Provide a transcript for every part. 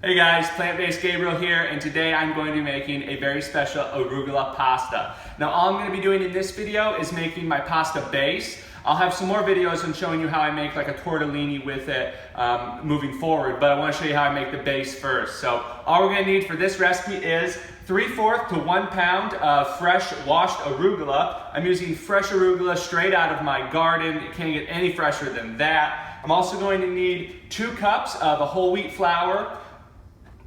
Hey guys, Plant-Based Gabriel here, and today I'm going to be making a very special arugula pasta. Now all I'm going to be doing in this video is making my pasta base. I'll have some more videos on showing you how I make like a tortellini with it moving forward, but I want to show you how I make the base first. So all we're going to need for this recipe is 3/4 to 1 pound of fresh washed arugula. I'm using fresh arugula straight out of my garden. It can't get any fresher than that. I'm also going to need 2 cups of a whole wheat flour,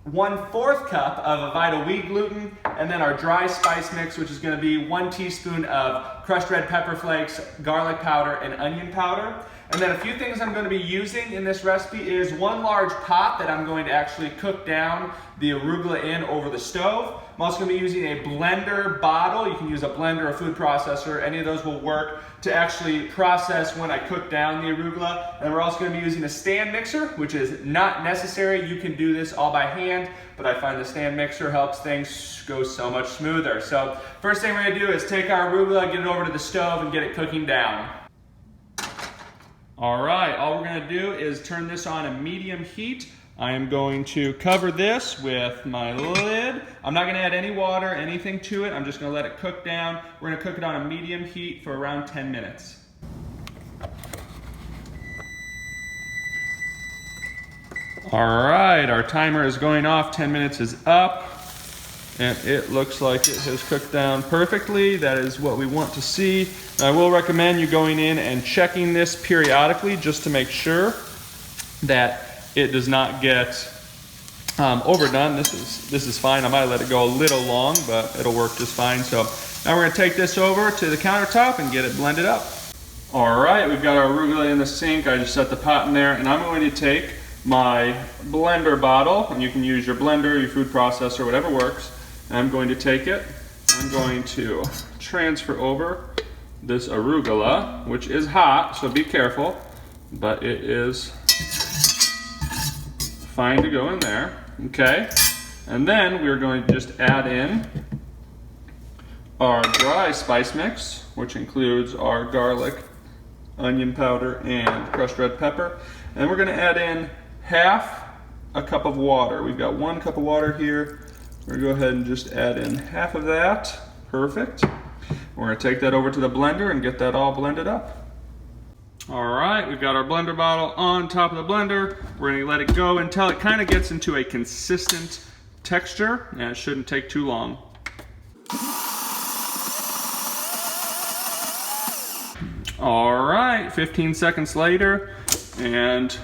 1/4 cup of a vital wheat gluten, and then our dry spice mix, which is going to be 1 teaspoon of crushed red pepper flakes, garlic powder, and onion powder. And then a few things I'm going to be using in this recipe is 1 large pot that I'm going to actually cook down the arugula in over the stove. I'm also going to be using a blender bottle. You can use a blender or a food processor. Any of those will work to actually process when I cook down the arugula. And we're also going to be using a stand mixer, which is not necessary. You can do this all by hand, but I find the stand mixer helps things go so much smoother. So first thing we're going to do is take our arugula, get it over to the stove, and get it cooking down. All right, all we're going to do is turn this on a medium heat. I am going to cover this with my lid. I'm not going to add any water, anything to it. I'm just going to let it cook down. We're going to cook it on a medium heat for around 10 minutes. All right, our timer is going off. 10 minutes is up. And it looks like it has cooked down perfectly. That is what we want to see. I will recommend you going in and checking this periodically just to make sure that it does not get overdone. This is fine. I might let it go a little long, but it'll work just fine. So now we're going to take this over to the countertop and get it blended up. All right, we've got our arugula in the sink. I just set the pot in there, and I'm going to take my blender bottle, and you can use your blender, your food processor, whatever works. And I'm going to take it. I'm going to transfer over this arugula, which is hot, so be careful, but it is fine to go in there, okay? And then we're going to just add in our dry spice mix, which includes our garlic, onion powder, and crushed red pepper. And we're gonna add in half a cup of water. We've got 1 cup of water here. We're gonna go ahead and just add in half of that. Perfect. We're gonna take that over to the blender and get that all blended up. All right, we've got our blender bottle on top of the blender. We're gonna let it go until it kind of gets into a consistent texture, and it shouldn't take too long. All right, 15 seconds later, and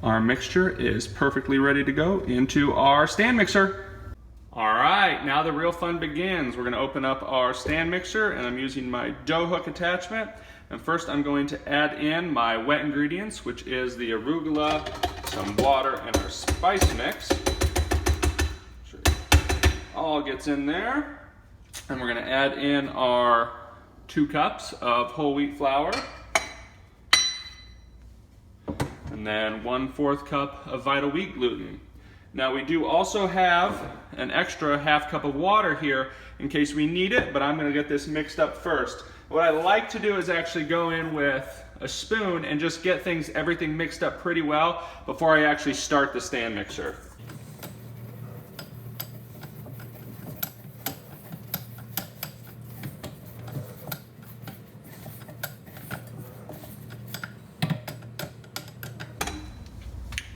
our mixture is perfectly ready to go into our stand mixer. All right, now the real fun begins. We're gonna open up our stand mixer, and I'm using my dough hook attachment. And first I'm going to add in my wet ingredients, which is the arugula, some water, and our spice mix. Sure. All gets in there. And we're gonna add in our 2 cups of whole wheat flour. And then 1/4 cup of vital wheat gluten. Now we do also have an extra half cup of water here in case we need it, but I'm gonna get this mixed up first. What I like to do is actually go in with a spoon and just get everything mixed up pretty well before I actually start the stand mixer.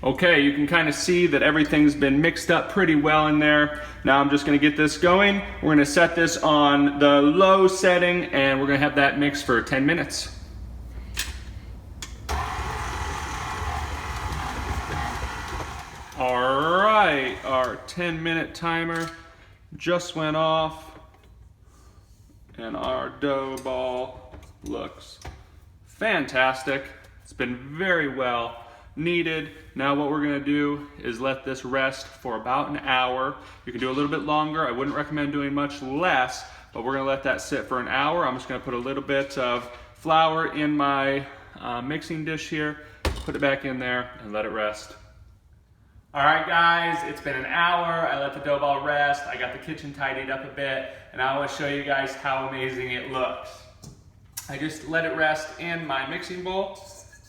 Okay, you can kind of see that everything's been mixed up pretty well in there. Now I'm just gonna get this going. We're gonna set this on the low setting, and we're gonna have that mixed for 10 minutes. All right, our 10-minute timer just went off, and our dough ball looks fantastic. It's been very well kneaded. Now what we're gonna do is let this rest for about an hour. You can do a little bit longer. I wouldn't recommend doing much less, but we're gonna let that sit for an hour. I'm just gonna put a little bit of flour in my mixing dish here, put it back in there, and let it rest. All right guys, it's been an hour. I let the dough ball rest. I got the kitchen tidied up a bit, and I wanna show you guys how amazing it looks. I just let it rest in my mixing bowl.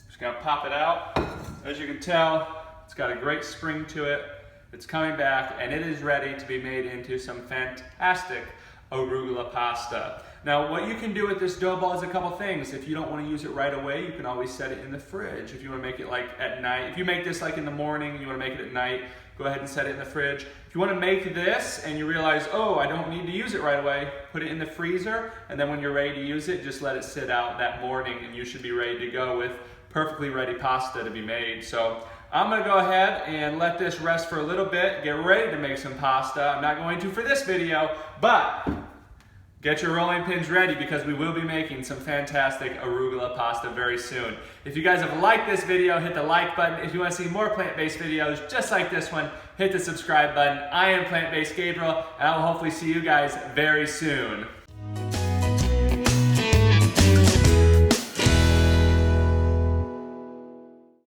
Just gonna pop it out. As you can tell, it's got a great spring to it. It's coming back and it is ready to be made into some fantastic arugula pasta. Now what you can do with this dough ball is a couple things. If you don't want to use it right away, you can always set it in the fridge. If you want to make it like at night, if you make this like in the morning and you want to make it at night, go ahead and set it in the fridge. If you want to make this and you realize, oh, I don't need to use it right away, put it in the freezer, and then when you're ready to use it, just let it sit out that morning and you should be ready to go with perfectly ready pasta to be made. So I'm gonna go ahead and let this rest for a little bit, get ready to make some pasta. I'm not going to for this video, but get your rolling pins ready because we will be making some fantastic arugula pasta very soon. If you guys have liked this video, hit the like button. If you want to see more plant-based videos just like this one, hit the subscribe button. I am Plant-Based Gabriel, and I will hopefully see you guys very soon.